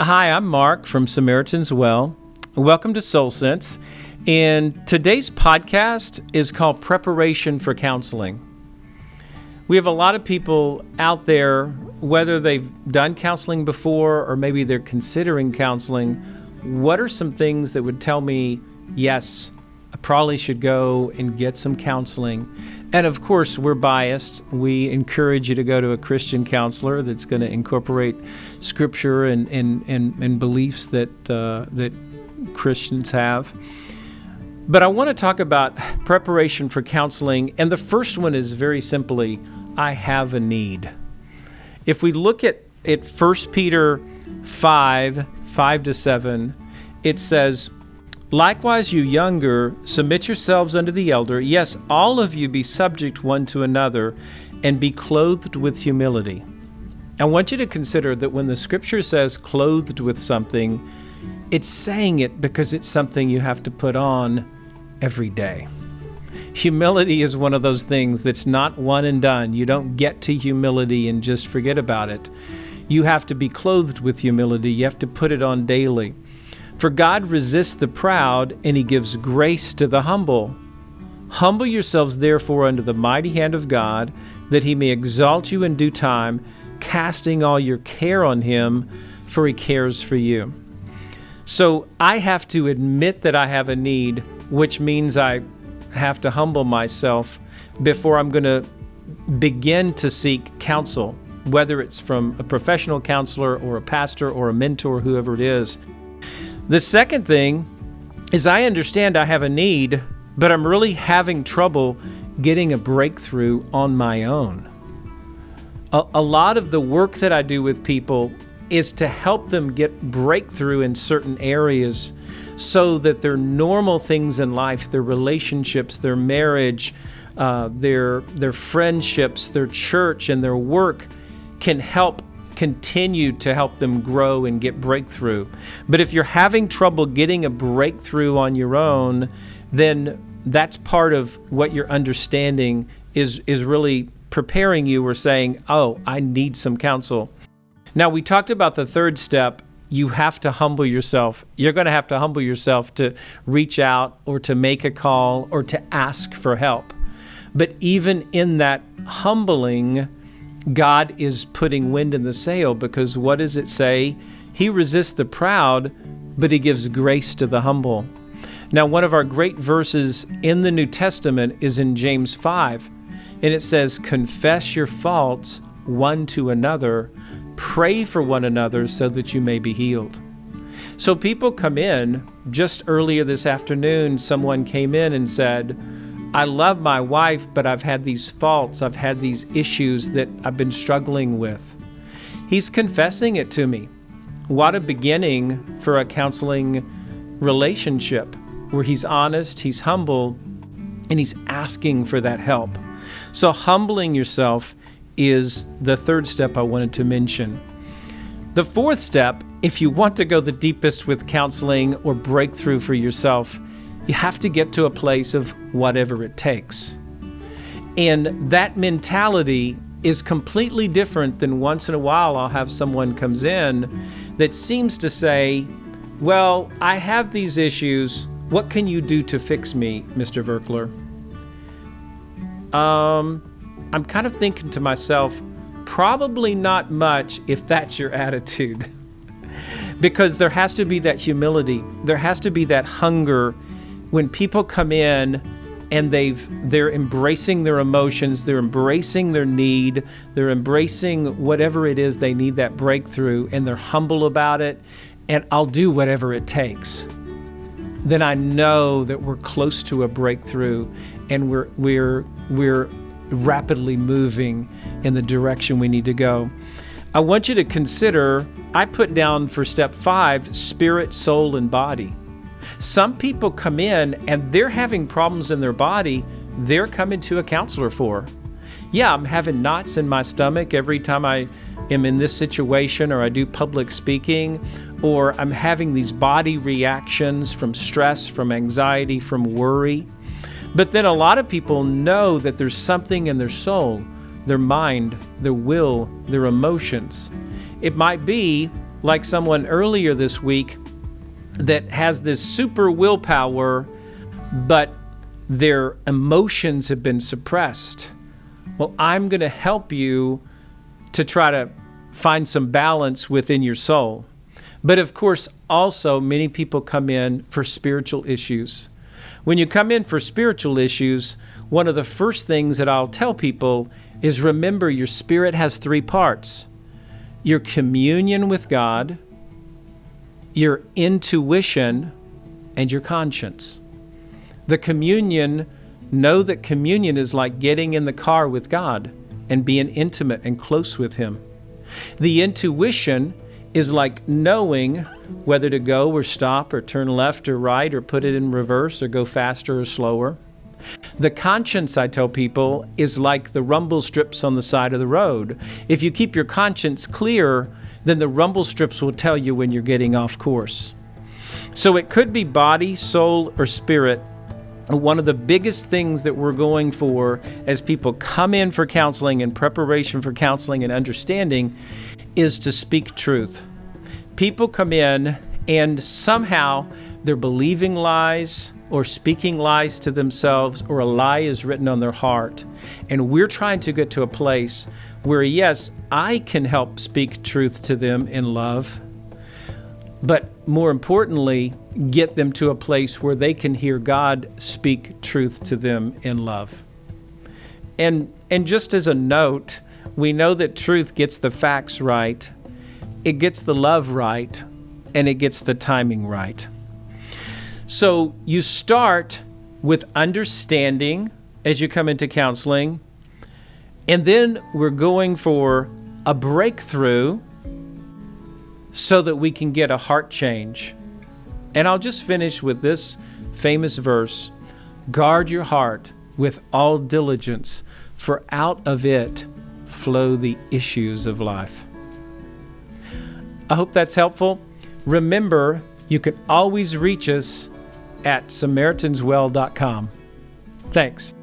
Hi, I'm Mark from Samaritan's Well. Welcome to Soul Sense. And today's podcast is called Preparation for Counseling. We have a lot of people out there, whether they've done counseling before or maybe they're considering counseling. What are some things that would tell me, yes, I probably should go and get some counseling? And of course, we're biased. We encourage you to go to a Christian counselor that's going to incorporate scripture and beliefs that Christians have. But I want to talk about preparation for counseling. And the first one is very simply, I have a need. If we look at 1 Peter 5:5-7, it says, "Likewise, you younger, submit yourselves unto the elder. Yes, all of you be subject one to another, and be clothed with humility." I want you to consider that when the scripture says clothed with something, it's saying it because it's something you have to put on every day. Humility is one of those things that's not one and done. You don't get to humility and just forget about it. You have to be clothed with humility. You have to put it on daily. For God resists the proud, and he gives grace to the humble. Humble yourselves therefore under the mighty hand of God, that he may exalt you in due time, casting all your care on him, for he cares for you. So I have to admit that I have a need, which means I have to humble myself before I'm going to begin to seek counsel, whether it's from a professional counselor or a pastor or a mentor, whoever it is. The second thing is I understand I have a need, but I'm really having trouble getting a breakthrough on my own. A lot of the work that I do with people is to help them get breakthrough in certain areas so that their normal things in life, their relationships, their marriage, their friendships, their church, and their work can continue to help them grow and get breakthrough. But if you're having trouble getting a breakthrough on your own, then that's part of what your understanding is really preparing you or saying, oh, I need some counsel. Now, we talked about the third step. You have to humble yourself. You're going to have to humble yourself to reach out or to make a call or to ask for help. But even in that humbling, God is putting wind in the sail, because what does it say? He resists the proud, but he gives grace to the humble. Now, one of our great verses in the New Testament is in James 5, and it says, "Confess your faults one to another, pray for one another so that you may be healed." So people come in. Just earlier this afternoon, someone came in and said, I love my wife, but I've had these faults. I've had these issues that I've been struggling with. He's confessing it to me. What a beginning for a counseling relationship where he's honest, he's humble, and he's asking for that help. So humbling yourself is the third step I wanted to mention. The fourth step, if you want to go the deepest with counseling or breakthrough for yourself, you have to get to a place of whatever it takes. And that mentality is completely different than once in a while I'll have someone comes in that seems to say, well, I have these issues. What can you do to fix me, Mr. Verkler? I'm kind of thinking to myself, probably not much if that's your attitude. Because there has to be that humility. There has to be that hunger. When people come in and they're embracing their emotions, they're embracing their need, they're embracing whatever it is they need that breakthrough, and they're humble about it, and I'll do whatever it takes, then I know that we're close to a breakthrough, and we're rapidly moving in the direction we need to go. I want you to consider, I put down for step 5, spirit, soul, and body. Some people come in and they're having problems in their body they're coming to a counselor for. Yeah, I'm having knots in my stomach every time I am in this situation, or I do public speaking, or I'm having these body reactions from stress, from anxiety, from worry. But then a lot of people know that there's something in their soul, their mind, their will, their emotions. It might be like someone earlier this week that has this super willpower, but their emotions have been suppressed. Well, I'm going to help you to try to find some balance within your soul. But of course, also many people come in for spiritual issues. When you come in for spiritual issues, one of the first things that I'll tell people is remember your spirit has 3 parts. Your communion with God, your intuition, and your conscience. The communion, know that communion is like getting in the car with God and being intimate and close with Him. The intuition is like knowing whether to go or stop or turn left or right or put it in reverse or go faster or slower. The conscience, I tell people, is like the rumble strips on the side of the road. If you keep your conscience clear, then the rumble strips will tell you when you're getting off course. So it could be body, soul, or spirit. One of the biggest things that we're going for as people come in for counseling and preparation for counseling and understanding is to speak truth. People come in and somehow they're believing lies or speaking lies to themselves, or a lie is written on their heart. And we're trying to get to a place where, yes, I can help speak truth to them in love, but more importantly, get them to a place where they can hear God speak truth to them in love. And just as a note, we know that truth gets the facts right, it gets the love right, and it gets the timing right. So you start with understanding as you come into counseling, and then we're going for a breakthrough so that we can get a heart change. And I'll just finish with this famous verse: guard your heart with all diligence, for out of it flow the issues of life. I hope that's helpful. Remember, you can always reach us at SamaritansWell.com. Thanks.